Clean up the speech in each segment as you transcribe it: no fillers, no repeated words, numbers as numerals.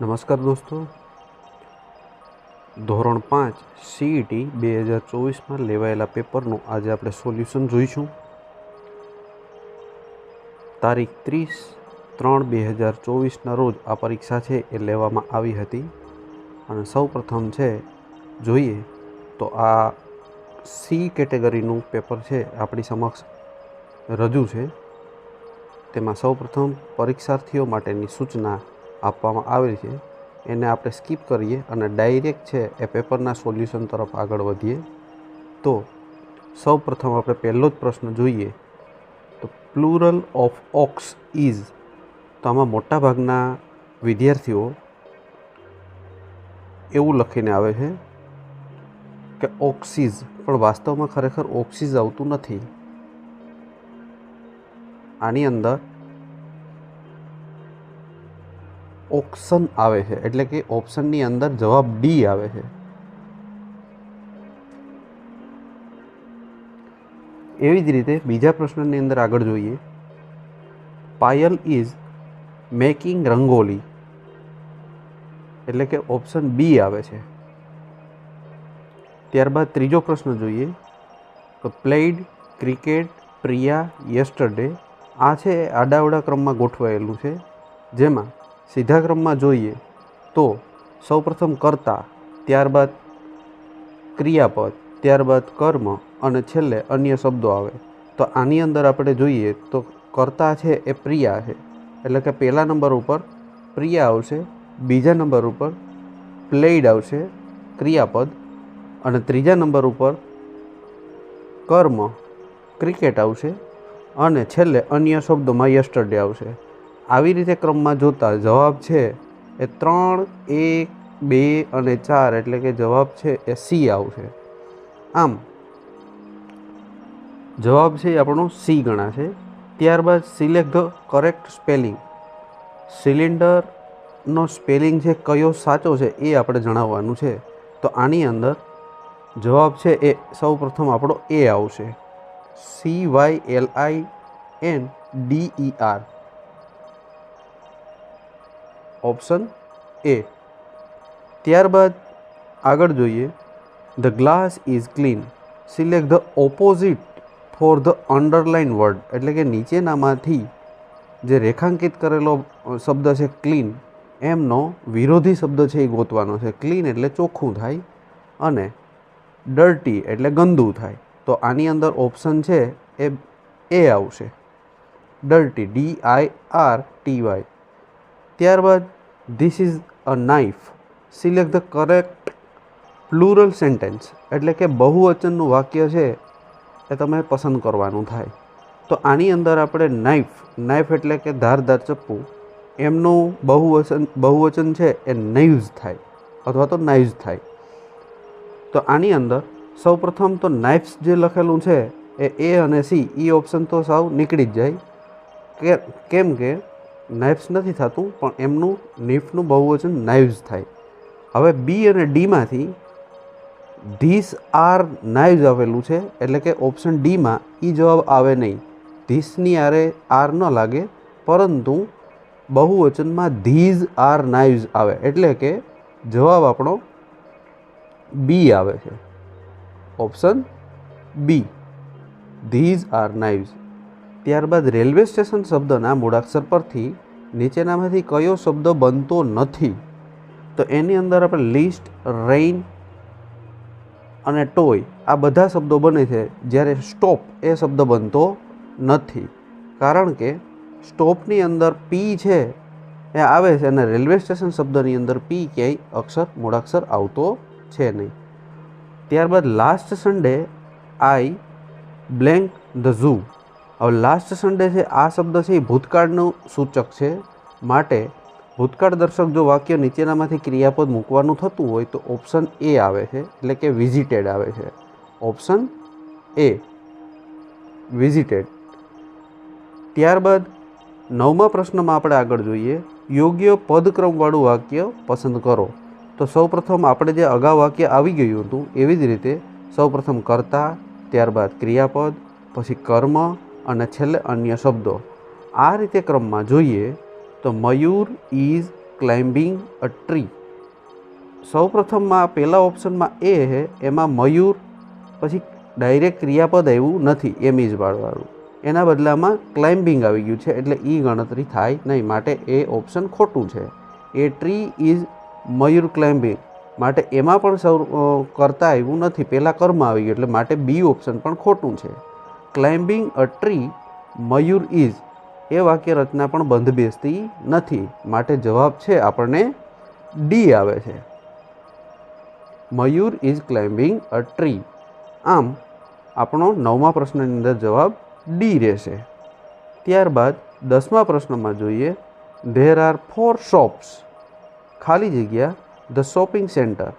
નમસ્કાર દોસ્તો, ધોરણ 5 CET 2024માં લેવાયેલા પેપરનું આજે આપણે સોલ્યુશન જોઈશું. તારીખ 30/3/2024ના રોજ આ પરીક્ષા છે એ લેવામાં આવી હતી. અને સૌ પ્રથમ છે જોઈએ તો આ સી કેટેગરીનું પેપર છે આપણી સમક્ષ રજૂ છે. તેમાં સૌ પ્રથમ પરીક્ષાર્થીઓ માટેની સૂચના આપવામાં આવેલ છે. એને આપણે સ્કીપ કરીએ અને ડાયરેક્ટ છે એ પેપરના સોલ્યુશન તરફ આગળ વધીએ. તો સૌ પ્રથમ આપણે પહેલો જ પ્રશ્ન જોઈએ તો પ્લુરલ ઓફ ઓક્સ ઇઝ. તો આમાં મોટાભાગના વિદ્યાર્થીઓ એવું લખીને આવે છે કે ઓક્સીઝ, પણ વાસ્તવમાં ખરેખર ઓક્સીઝ આવતું નથી. આની અંદર ઓક્શન આવે છે, એટલે કે ઓપ્શનની અંદર જવાબ ડી આવે છે. એવી જ રીતે બીજા પ્રશ્નની અંદર આગળ જોઈએ. પાયલ ઇઝ મેકિંગ રંગોલી, એટલે કે ઓપ્શન બી આવે છે. ત્યારબાદ ત્રીજો પ્રશ્ન જોઈએ તો પ્લેઇડ ક્રિકેટ પ્રિયા યસ્ટરડે. આ છે આડાવડા ક્રમમાં ગોઠવાયેલું છે, જેમાં સીધા ક્રમમાં જોઈએ તો સૌપ્રથમ કર્તા, ત્યારબાદ ક્રિયાપદ, ત્યારબાદ કર્મ અને છેલ્લે અન્ય શબ્દો આવે. તો આની અંદર આપણે જોઈએ તો કર્તા છે એ પ્રિયા છે, એટલે કે પહેલા નંબર ઉપર પ્રિયા આવશે, બીજા નંબર ઉપર પ્લેઇડ આવશે ક્રિયાપદ, અને ત્રીજા નંબર ઉપર કર્મ ક્રિકેટ આવશે, અને છેલ્લે અન્ય શબ્દોમાં યસ્ટરડે આવશે. આવી રીતે ક્રમમાં જોતા જવાબ છે એ 3, 1, 2 અને 4, એટલે કે જવાબ છે એ સી આવશે. આમ જવાબ છે એ આપણો સી ગણાશે. ત્યારબાદ સિલેક્ટ ધ કરેક્ટ સ્પેલિંગ. સિલિન્ડરનો સ્પેલિંગ છે કયો સાચો છે એ આપણે જણાવવાનું છે. તો આની અંદર જવાબ છે એ સૌ પ્રથમ આપણો એ આવશે, CYLINDER, ઓપ્શન એ. ત્યારબાદ આગળ જોઈએ the glass is clean. Select the opposite for the underline word, એટલે કે નીચેનામાંથી જે રેખાંકિત કરેલો શબ્દ છે ક્લીન, એમનો વિરોધી શબ્દ છે એ ગોતવાનો છે. ક્લીન એટલે ચોખ્ખું થાય અને ડર્ટી એટલે ગંદુ થાય. તો આની અંદર ઓપ્શન છે એ આવશે, ડર્ટી, DIRTY. ત્યારબાદ this is a knife. Select the correct plural sentence, એટલે કે બહુવચનનું વાક્ય છે એ તમે પસંદ કરવાનું થાય. તો આની અંદર આપણે નાઇફ એટલે કે ધારદાર ચપ્પુ, એમનું બહુવચન છે એ નાઇવ્સ થાય અથવા તો નાઇવ્સ થાય. તો આની અંદર સૌ પ્રથમ તો નાઇફ્સ જે લખેલું છે એ અને સી, એ ઓપ્શન તો સાવ નીકળી જ જાય, કેમ કે નાઇફ્સ નથી થતું, પણ એમનું નીફનું બહુવચન નાઇવ્સ થાય. હવે બી અને ડીમાંથી ધીસ આર નાઇવ્સ આવેલું છે, એટલે કે ઓપ્શન ડીમાં એ જવાબ આવે નહીં. ધીસની આરે આર ન લાગે, પરંતુ બહુવચનમાં ધીઝ આર નાઇવ્સ આવે, એટલે કે જવાબ આપણો બી આવે છે, ઓપ્શન બી, ધીઝ આર નાઇવ્સ. ત્યારબાદ રેલવે સ્ટેશન શબ્દના મૂળાક્ષર પરથી નીચેનામાંથી કયો શબ્દ બનતો નથી. તો એની અંદર આપણે લિસ્ટ, રેઇન અને ટોય આ બધા શબ્દો બને છે, જ્યારે સ્ટોપ એ શબ્દ બનતો નથી, કારણ કે સ્ટોપની અંદર પી છે એ આવે છે અને રેલવે સ્ટેશન શબ્દની અંદર પી ક્યાંય મૂળાક્ષર આવતો છે નહીં. ત્યારબાદ last Sunday I blank the zoo. હવે લાસ્ટ સન્ડે છે આ શબ્દ છે એ ભૂતકાળનું સૂચક છે, માટે ભૂતકાળ દર્શક જો વાક્ય નીચેનામાંથી ક્રિયાપદ મૂકવાનું થતું હોય તો ઓપ્શન એ આવે છે, એટલે કે વિઝિટેડ આવે છે, ઓપ્શન એ, વિઝિટેડ. ત્યારબાદ 9મા પ્રશ્નમાં આપણે આગળ જોઈએ યોગ્ય પદક્રમવાળું વાક્ય પસંદ કરો. તો સૌપ્રથમ આપણે જે અગાઉ વાક્ય આવી ગયું હતું એવી જ રીતે સૌપ્રથમ કર્તા, ત્યારબાદ ક્રિયાપદ, પછી કર્મ અને છેલ્લે અન્ય શબ્દો. આ રીતે ક્રમમાં જોઈએ તો મયુર ઇઝ ક્લાઇમ્બિંગ અ ટ્રી. સૌ પ્રથમમાં પહેલા ઓપ્શનમાં એ છે, એમાં મયુર પછી ડાયરેક્ટ ક્રિયાપદ આવ્યું નથી એમ ઇઝ વાળું, એના બદલામાં ક્લાઇમ્બિંગ આવી ગયું છે, એટલે એ ગણતરી થાય નહીં, માટે એ ઓપ્શન ખોટું છે. એ ટ્રી ઇઝ મયુર ક્લાઇમ્બિંગ, માટે એમાં પણ કરતા આવ્યું નથી, પહેલાં કર્મ આવી ગયું, એટલે માટે બી ઓપ્શન પણ ખોટું છે. Climbing a tree Mayur is a વાક્ય રચના પણ બંધ બેસતી નથી, માટે જવાબ છે આપણને ડી આવે છે. મયુર ઇઝ ક્લાઇમ્બિંગ અ ટ્રી. આમ આપણો 9મા પ્રશ્નની અંદર જવાબ ડી રહેશે. ત્યારબાદ 10મા પ્રશ્નમાં જોઈએ. ધેર આર 4 શોપ્સ, ખાલી જગ્યા ધ શોપિંગ સેન્ટર,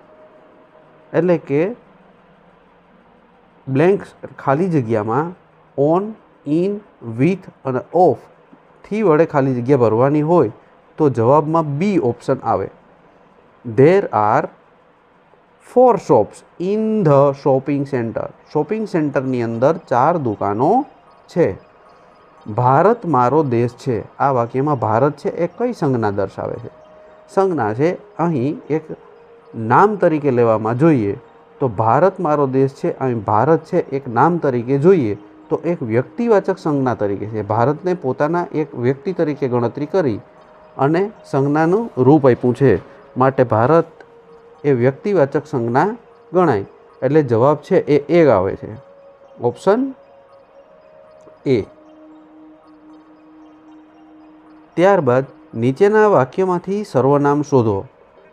એટલે કે બ્લેન્ક ખાલી જગ્યામાં ઓન, ઇન, વિથ અને ઓફ થી વડે ખાલી જગ્યા ભરવાની હોય તો જવાબમાં બી ઓપ્શન આવે. There are 4 shops in the shopping centre. Shopping સેન્ટરની અંદર 4 દુકાનો છે. ભારત મારો દેશ છે. આ વાક્યમાં ભારત છે એ કઈ સંજ્ઞા દર્શાવે છે? સંજ્ઞા છે અહીં એક નામ તરીકે લેવામાં જોઈએ તો ભારત મારો દેશ છે, અહીં ભારત છે એક નામ તરીકે જોઈએ તો એક વ્યક્તિવાચક સંજ્ઞા તરીકે છે. ભારતને પોતાના એક વ્યક્તિ તરીકે ગણતરી કરી અને સંજ્ઞાનું રૂપ આપ્યું છે, માટે ભારત એ વ્યક્તિવાચક સંજ્ઞા ગણાય, એટલે જવાબ છે એ આવે છે, ઓપ્શન એ. ત્યારબાદ નીચેના વાક્યમાંથી સર્વનામ શોધો.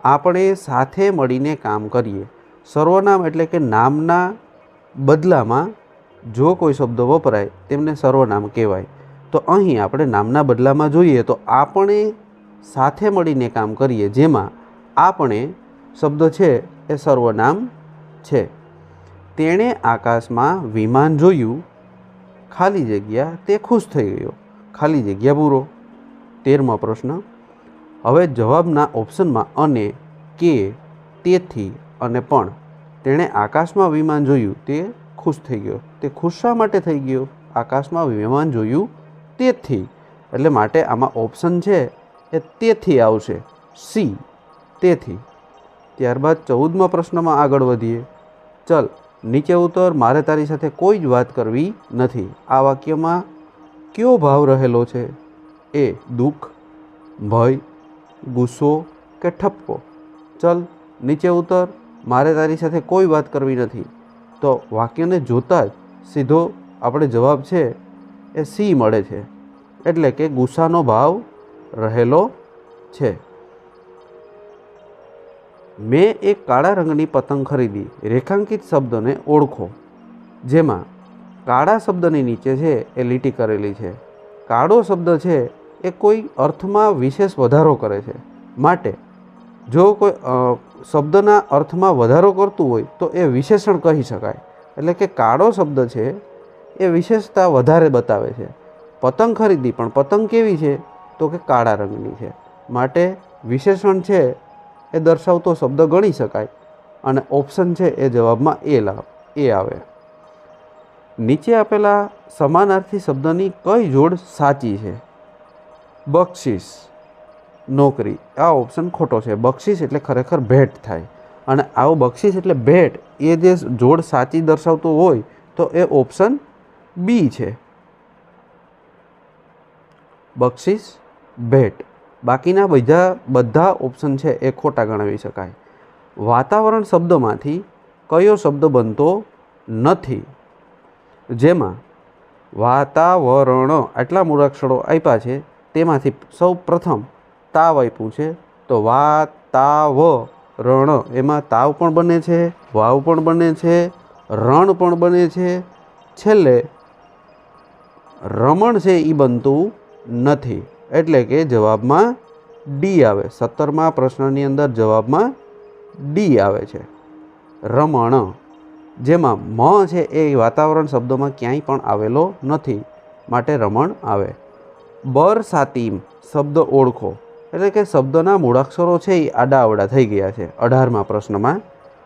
આપણે સાથે મળીને કામ કરીએ. સર્વનામ એટલે કે નામના બદલામાં જો કોઈ શબ્દ વપરાય તેમને સર્વનામ કહેવાય. તો અહીં આપણે નામના બદલામાં જોઈએ તો આપણે સાથે મળીને કામ કરીએ, જેમાં આપણે શબ્દ છે એ સર્વનામ છે. તેણે આકાશમાં વિમાન જોયું, ખાલી જગ્યા તે ખુશ થઈ ગયો, ખાલી જગ્યા પૂરો. 13મો પ્રશ્ન. હવે જવાબના ઓપ્શનમાં અને, કે, તેથી અને પણ. તેણે આકાશમાં વિમાન જોયું, તે ખુશ થઈ ગયો. તે ખુશ શા માટે થઈ ગયો? આકાશમાં વિમાન જોયું તેથી, એટલે માટે આમાં ઓપ્શન છે એ તેથી આવશે, સી, તેથી. ત્યારબાદ 14મા પ્રશ્નમાં આગળ વધીએ. ચલ નીચે ઉતર, મારે તારી સાથે કોઈ જ વાત કરવી નથી. આ વાક્યમાં કયો ભાવ રહેલો છે? એ દુઃખ, ભય, ગુસ્સો કે ઠપકો? ચલ નીચે ઉતર, મારે તારી સાથે કોઈ વાત કરવી નથી. તો વાક્યને જોતાં જ સીધો આપણે જવાબ છે એ સી મળે છે, એટલે કે ગુસ્સાનો ભાવ રહેલો છે. મેં એક કાળા રંગની પતંગ ખરીદી. રેખાંકિત શબ્દને ઓળખો, જેમાં કાળા શબ્દની નીચે છે એ લીટી કરેલી છે. કાળો શબ્દ છે એ કોઈ અર્થમાં વિશેષ વધારો કરે છે, માટે જો કોઈ શબ્દના અર્થમાં વધારો કરતું હોય તો એ વિશેષણ કહી શકાય. એટલે કે કાળો શબ્દ છે એ વિશેષતા વધારે બતાવે છે. પતંગ ખરીદી, પણ પતંગ કેવી છે? તો કે કાળા રંગની છે, માટે વિશેષણ છે એ દર્શાવતો શબ્દ ગણી શકાય, અને ઓપ્શન છે એ જવાબમાં એ આવે. નીચે આપેલા સમાનાર્થી શબ્દની કઈ જોડ સાચી છે? બક્ષિસ, નોકરી. આ ઓપ્શન ખોટો છે. બક્ષિસ એટલે ખરેખર ભેટ થાય, અને આવું બક્ષિસ એટલે ભેટ એ જે જોડ સાચી દર્શાવતું હોય તો એ ઓપ્શન બી છે, બક્ષિસ, ભેટ. બાકીના બધા ઓપ્શન છે એ ખોટા ગણાવી શકાય. વાતાવરણ શબ્દમાંથી કયો શબ્દ બનતો નથી? જેમાં વાતાવરણ આટલા મૂળાક્ષરો આપ્યા છે, તેમાંથી સૌ પ્રથમ તાવ આપ્યું છે, તો વાતાવરણ એમાં તાવ પણ બને છે, વાવ પણ બને છે, રણ પણ બને છે, છેલ્લે રમણ છે એ બનતું નથી, એટલે કે જવાબમાં ડી આવે. 17મા પ્રશ્નની અંદર જવાબમાં ડી આવે છે, રમણ. જેમાં મ છે એ વાતાવરણ શબ્દોમાં ક્યાંય પણ આવેલો નથી, માટે રમણ આવે. બરસાતીમ શબ્દ ઓળખો, એટલે કે શબ્દના મૂળાક્ષરો છે એ આડાઅવડા થઈ ગયા છે. 18મા પ્રશ્નમાં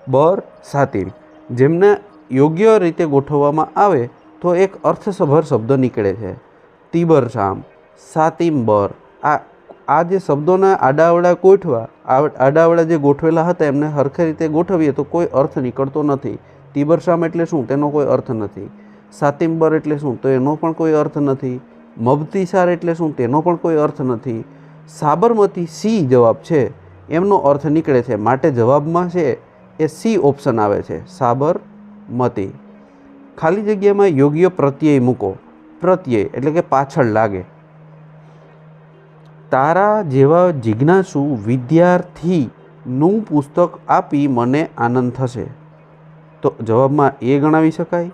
બરસાતીમ, જેમને યોગ્ય રીતે ગોઠવવામાં આવે તો એક અર્થસભર શબ્દ નીકળે છે. તિબરશામ, સાતિમ્બર, આ આ જે શબ્દોના આડાઅવળા ગોઠવા આડાઅવળા જે ગોઠવેલા હતા એમને સરખી રીતે ગોઠવીએ તો કોઈ અર્થ નીકળતો નથી. તીબરશામ એટલે શું? તેનો કોઈ અર્થ નથી. સાતિમ્બર એટલે શું? તો એનો પણ કોઈ અર્થ નથી. મબતીસાર એટલે શું? તેનો પણ કોઈ અર્થ નથી. સાબરમતી સી જવાબ છે એમનો અર્થ નીકળે છે, માટે જવાબમાં છે એ સી ઓપ્શન આવે છે, સાબરમતી. ખાલી જગ્યામાં યોગ્ય પ્રત્યય મૂકો. પ્રત્યય એટલે કે પાછળ લાગે. તારા જેવા જિજ્ઞાસુ વિદ્યાર્થીનું પુસ્તક આપી મને આનંદ થશે. તો જવાબમાં એ ગણાવી શકાય.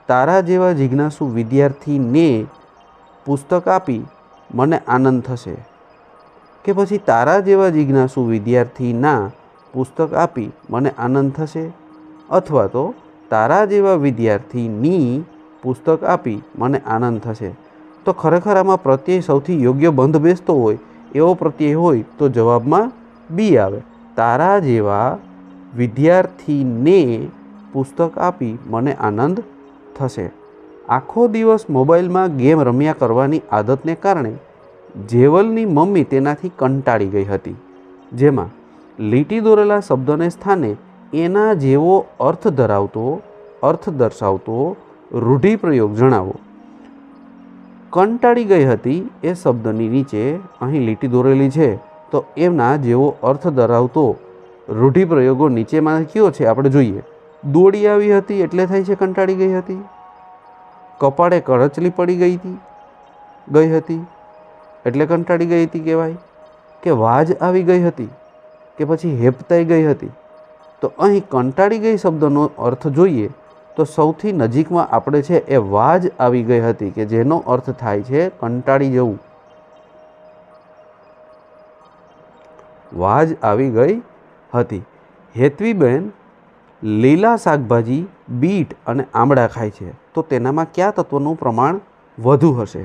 તારા જેવા જિજ્ઞાસુ વિદ્યાર્થીને પુસ્તક આપી મને આનંદ થશે, કે પછી તારા જેવા જિજ્ઞાસુ વિદ્યાર્થીના પુસ્તક આપી મને આનંદ થશે, અથવા તો તારા જેવા વિદ્યાર્થીની પુસ્તક આપી મને આનંદ થશે. તો ખરેખર આમાં પ્રત્યય સૌથી યોગ્ય બંધ બેસતો હોય એવો પ્રત્યય હોય તો જવાબમાં બી આવે. તારા જેવા વિદ્યાર્થીને પુસ્તક આપી મને આનંદ થશે. આખો દિવસ મોબાઈલમાં ગેમ રમ્યા કરવાની આદતને કારણે જેવલની મમ્મી તેનાથી કંટાળી ગઈ હતી. જેમાં લીટી દોરેલા શબ્દને સ્થાને એના જેવો અર્થ દર્શાવતો રૂઢિપ્રયોગ જણાવો. કંટાળી ગઈ હતી એ શબ્દની નીચે અહીં લીટી દોરેલી છે, તો એમના જેવો અર્થ ધરાવતો રૂઢિપ્રયોગો નીચેમાં કયો છે આપણે જોઈએ. દોડી આવી હતી એટલે થાય છે કંટાળી ગઈ હતી. કપાળે કરચલી પડી ગઈ હતી એટલે કંટાળી ગઈ હતી કહેવાય. કે વાજ આવી ગઈ હતી, કે પછી હેપતાઈ ગઈ હતી. તો અહીં કંટાળી ગઈ શબ્દનો અર્થ જોઈએ તો સૌથી નજીકમાં આપણે છે એ વાજ આવી ગઈ હતી, કે જેનો અર્થ થાય છે કંટાળી જવું. વાજ આવી ગઈ હતી. હેતવીબેન લીલા શાકભાજી, બીટ અને આમળા ખાય છે, તો તેનામાં કયા તત્વનું પ્રમાણ વધુ હશે?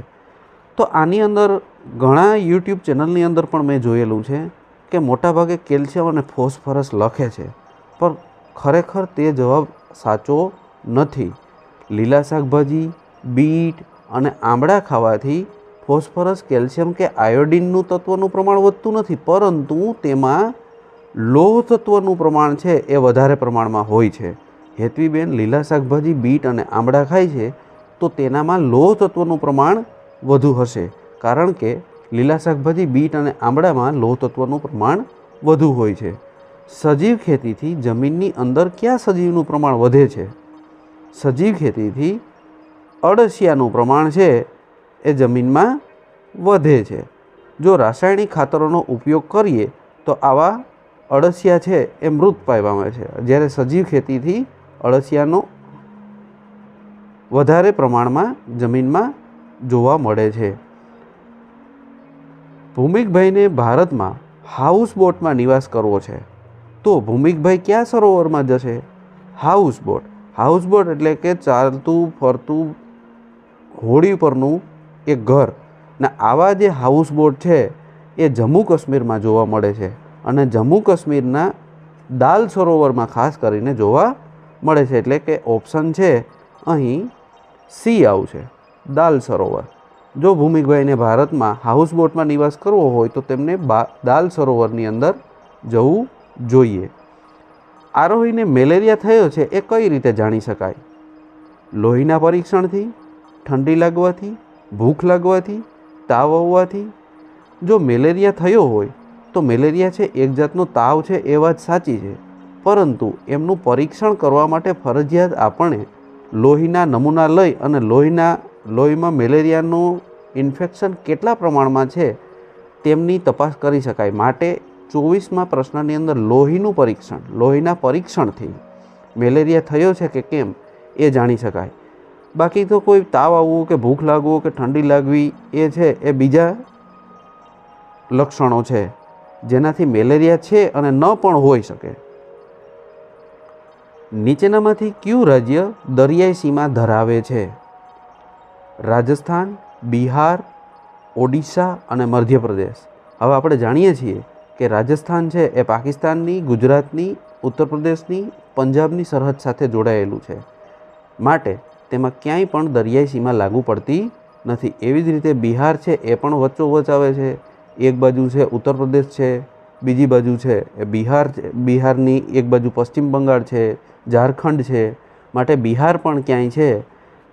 તો આની અંદર ઘણા યુટ્યુબ ચેનલની અંદર પણ મેં જોયેલું છે કે મોટાભાગે કેલ્શિયમ અને ફોસ્ફરસ લખે છે, પણ ખરેખર તે જવાબ સાચો નથી. લીલા શાકભાજી, બીટ અને આમળા ખાવાથી ફોસ્ફરસ, કેલ્શિયમ કે આયોડિનનું તત્વનું પ્રમાણ વધતું નથી, પરંતુ તેમાં લોહ તત્વનું પ્રમાણ છે એ વધારે પ્રમાણમાં હોય છે. હેતવીબેન લીલા શાકભાજી, બીટ અને આમળા ખાય છે તો તેનામાં લોહ તત્વનું પ્રમાણ વધુ હશે, કારણ કે લીલા શાકભાજી, બીટ અને આમળામાં લોહ તત્વનું પ્રમાણ વધુ હોય છે. સજીવ ખેતીથી જમીનની અંદર કયા સજીવનું પ્રમાણ વધે છે? સજીવ ખેતીથી અળસિયાનું પ્રમાણ છે એ જમીનમાં વધે છે. જો રાસાયણિક ખાતરોનો ઉપયોગ કરીએ તો આવા અળસિયા છે એ મૃતપાય પામે છે, જ્યારે સજીવ ખેતીથી અળસિયાનો વધારે પ્રમાણમાં જમીનમાં જોવા મળે છે. ભૂમિકભાઈને ભારતમાં હાઉસબોટમાં નિવાસ કરવો છે, તો ભૂમિકભાઈ કયા સરોવરમાં જશે? હાઉસબોટ. હાઉસબોટ એટલે કે ચાલતું ફરતું હોડી પરનું એક ઘર. ને આવા જે હાઉસબોટ છે એ જમ્મુ કાશ્મીરમાં જોવા મળે છે, અને જમ્મુ કાશ્મીરના દાલ સરોવરમાં ખાસ કરીને જોવા મળે છે. એટલે કે ઓપ્શન છે અહીં સી આવશે, દાલ સરોવર. જો ભૂમિકભાઈને ભારતમાં હાઉસબોટમાં નિવાસ કરવો હોય તો તેમને દાલ સરોવરની અંદર જવું જોઈએ. આરોહીને મેલેરિયા થયો છે એ કઈ રીતે જાણી શકાય? લોહીના પરીક્ષણથી, ઠંડી લાગવાથી, ભૂખ લાગવાથી, તાવ આવવાથી. જો મેલેરિયા થયો હોય તો મેલેરિયા છે એક જાતનો તાવ છે એ વાત સાચી છે, પરંતુ એમનું પરીક્ષણ કરવા માટે ફરજિયાત આપણે લોહીના નમૂના લઈ અને લોહીમાં મેલેરિયાનું ઇન્ફેક્શન કેટલા પ્રમાણમાં છે તેમની તપાસ કરી શકાય. માટે 24મા પ્રશ્નની અંદર લોહીના પરીક્ષણથી મેલેરિયા થયો છે કે કેમ એ જાણી શકાય. બાકી તો કોઈ તાવ આવવું કે ભૂખ લાગવું કે ઠંડી લાગવી એ છે એ બીજા લક્ષણો છે જેનાથી મેલેરિયા છે અને ન પણ હોઈ શકે. નીચેનામાંથી કયું રાજ્ય દરિયાઈ સીમા ધરાવે છે? રાજસ્થાન, બિહાર, ઓડિશા અને મધ્યપ્રદેશ. હવે આપણે જાણીએ છીએ કે રાજસ્થાન છે એ પાકિસ્તાનની, ગુજરાતની, ઉત્તર પ્રદેશની, પંજાબની સરહદ સાથે જોડાયેલું છે, માટે તેમાં ક્યાંય પણ દરિયાઈ સીમા લાગુ પડતી નથી. એવી જ રીતે બિહાર છે એ પણ વચ્ચોવચ આવે છે, એક બાજુ છે ઉત્તર પ્રદેશ છે, બીજી બાજુ છે એ બિહાર છે, બિહારની એક બાજુ પશ્ચિમ બંગાળ છે, ઝારખંડ છે, માટે બિહાર પણ ક્યાંય છે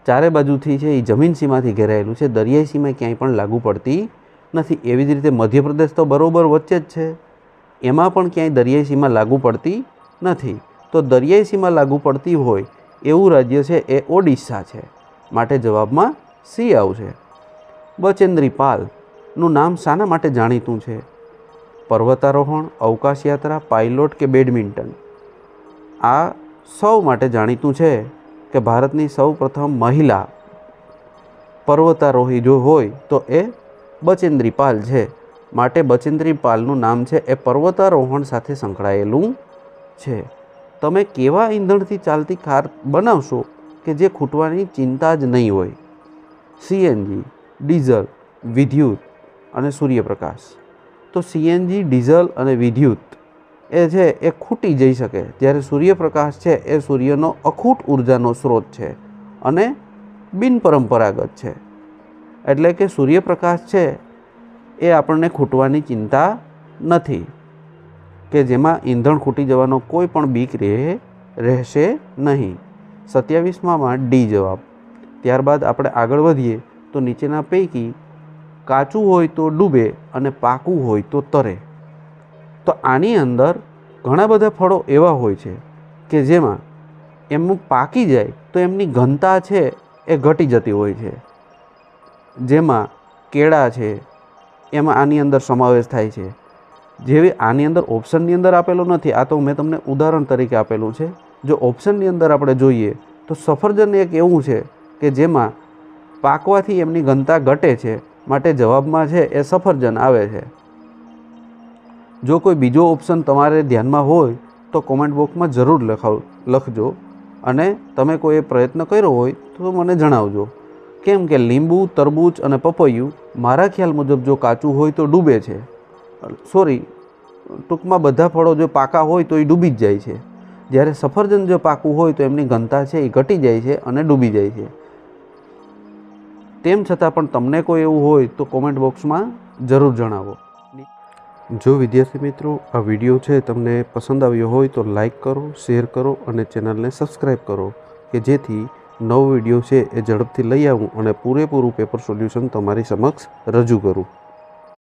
ચારે બાજુથી છે એ જમીન સીમાથી ઘેરાયેલું છે, દરિયાઈ સીમા ક્યાંય પણ લાગુ પડતી નથી. એવી જ રીતે મધ્યપ્રદેશ તો બરાબર વચ્ચે જ છે, એમાં પણ ક્યાંય દરિયાઈ સીમા લાગુ પડતી નથી. તો દરિયાઈ સીમા લાગુ પડતી હોય એવું રાજ્ય છે એ ઓડિશા છે, માટે જવાબમાં સી આવશે. બચેન્દ્રી પાલનું નામ શાના માટે જાણીતું છે? પર્વતારોહણ, અવકાશ યાત્રા, પાયલોટ કે બેડમિન્ટન? આ સૌ માટે જાણીતું છે કે ભારતની સૌ પ્રથમ મહિલા પર્વતારોહી જો હોય તો એ બચેન્દ્રી પાલ છે, માટે બચેન્દ્રી પાલનું નામ છે એ પર્વતારોહણ સાથે સંકળાયેલું છે. તમે કેવા ઈંધણથી ચાલતી કાર બનાવશો કે જે ખૂટવાની ચિંતા જ નહીં હોય? સીએનજી, ડીઝલ, વિદ્યુત અને સૂર્યપ્રકાશ. તો સીએનજી, ડીઝલ અને વિદ્યુત એ છે એ ખૂટી જઈ શકે, જ્યારે સૂર્યપ્રકાશ છે એ સૂર્યનો અખૂટ ઉર્જાનો સ્ત્રોત છે અને બિનપરંપરાગત છે. એટલે કે સૂર્યપ્રકાશ છે એ આપણને ખૂટવાની ચિંતા નથી, કે જેમાં ઈંધણ ખૂટી જવાનો કોઈ પણ બીક રહેશે નહીં. 27માં ડી જવાબ. ત્યારબાદ આપણે આગળ વધીએ તો નીચેના પૈકી કાચું હોય તો ડૂબે અને પાકું હોય તો તરે. તો આની અંદર ઘણા બધા ફળો એવા હોય છે કે જેમાં એમનું પાકી જાય તો એમની ઘનતા છે એ ઘટી જતી હોય છે, જેમાં કેળા છે એમાં આની અંદર સમાવેશ થાય છે. જેવી આની અંદર ઓપ્શનની અંદર આપેલો નથી, આ તો મેં તમને ઉદાહરણ તરીકે આપેલું છે. જો ઓપ્શનની અંદર આપણે જોઈએ તો સફરજન એક એવું છે કે જેમાં પાકવાથી એમની ઘનતા ઘટે છે, માટે જવાબમાં છે એ સફરજન આવે છે. જો કોઈ બીજો ઓપ્શન તમારે ધ્યાનમાં હોય તો કોમેન્ટ બોક્સમાં જરૂર લખજો, અને તમે કોઈ પ્રયત્ન કર્યો હોય તો મને જણાવજો. કેમ કે લીંબુ, તરબૂચ અને પપૈયું મારા ખ્યાલ મુજબ જો કાચું હોય તો ડૂબે છે, ટૂંકમાં બધા ફળો જો પાકા હોય તો એ ડૂબી જ જાય છે, જ્યારે સફરજન જો પાકું હોય તો એમની ઘનતા છે એ ઘટી જાય છે અને ડૂબી જાય છે. તેમ છતાં પણ તમને કોઈ એવું હોય તો કોમેન્ટ બોક્સમાં જરૂર જણાવો. જો વિદ્યાર્થી મિત્રો આ વિડીયો છે તમને પસંદ આવ્યો હોય તો લાઈક કરો, શેર કરો અને ચેનલને સબસ્ક્રાઈબ કરો, કે જેથી નવો વિડીયો છે એ ઝડપથી લઈ આવું અને પૂરેપૂરું પેપર સોલ્યુશન તમારી સમક્ષ રજૂ કરું.